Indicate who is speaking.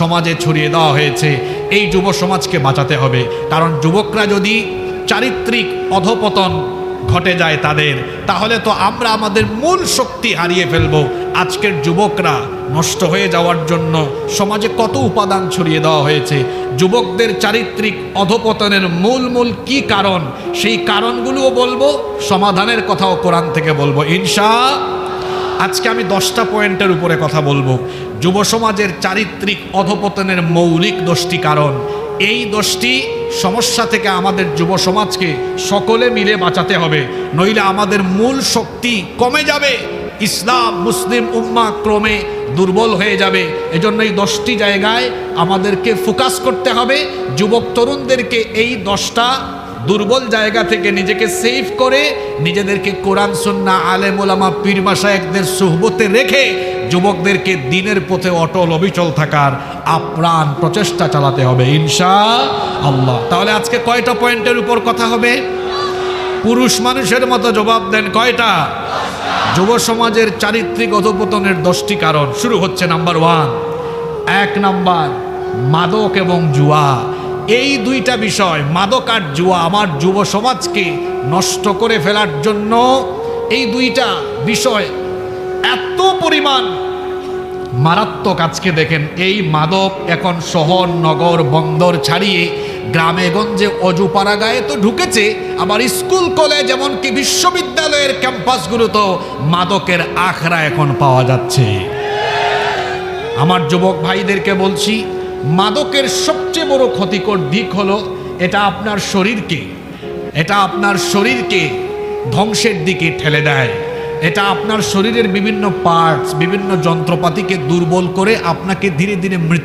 Speaker 1: সমাজে ছড়িয়ে দেওয়া হয়েছে। এই যুব সমাজকে বাঁচাতে হবে, কারণ যুবকরা যদি চারিত্রিক অধপতন ঘটে যায় তাদের, তাহলে তো আমরা আমাদের মূল শক্তি হারিয়ে ফেলব। আজকের যুবকরা নষ্ট হয়ে যাওয়ার জন্য সমাজে কত উপাদান ছড়িয়ে দেওয়া হয়েছে। যুবকদের চারিত্রিক অধপতনের মূল কি কারণ, সেই কারণগুলোও বলবো, সমাধানের কথাও কোরআন থেকে বলবো আজকে আমি 10টা পয়েন্টের উপরে কথা বলবো। যুব সমাজের চারিত্রিক অধপতনের মৌলিক 10টি কারণ। এই 10টি সমস্যা থেকে আমাদের যুব সমাজকে সকলে মিলে বাঁচাতে হবে, নইলে আমাদের মূল শক্তি কমে যাবে, ইসলাম মুসলিম উম্মাহ ক্রমে দুর্বল হয়ে যাবে। এজন্য এই 10টি জায়গায় আমাদেরকে ফোকাস করতে হবে। যুবক তরুণদেরকে এই 10টা দুর্বল জায়গা থেকে নিজেকে সেভ করে নিজেদেরকে কোরআন সুন্নাহ আলেম ওলামা পীর মাশায়েখদের সুহবতে রেখে যুবকদেরকে দিনের পথে অটল অবিচল থাকার আপ্রাণ প্রচেষ্টা চালাতে হবে ইনশাআল্লাহ। তাহলে আজকে কয়টা পয়েন্টের উপর কথা হবে? পুরুষ মানুষের মতো জবাব দেন, কয়টা? যুব সমাজের চারিত্রিক অধপতনের 10টি কারণ। শুরু হচ্ছে নাম্বার 1। 1 নাম্বার, মাদক এবং জুয়া। এই দুইটা বিষয়, মাদক আর জুয়া, আমার যুব সমাজকে নষ্ট করে ফেলার জন্য এই দুইটা বিষয় এত পরিমাণ মারাত্মক। আজকে দেখেন, এই মাদক এখন শহর নগর বন্দর ছাড়িয়ে গ্রামে গঞ্জে অজুপাড়া গায়ে তো ঢুকেছে, আবার স্কুল কলেজ এমনকি বিশ্ববিদ্যালয়ের ক্যাম্পাসগুলোতেও মাদকের আখড়া এখন পাওয়া যাচ্ছে। আমার যুবক ভাইদেরকে বলছি, মাদকের সবচেয়ে বড় ক্ষতিকর দিক হলো এটা আপনার শরীরকে ধ্বংসের দিকে ঠেলে দেয়। এটা আপনার শরীরের বিভিন্ন পার্টস, বিভিন্ন যন্ত্রপাতিকে দুর্বল করে আপনাকে ধীরে ধীরে মৃত্যু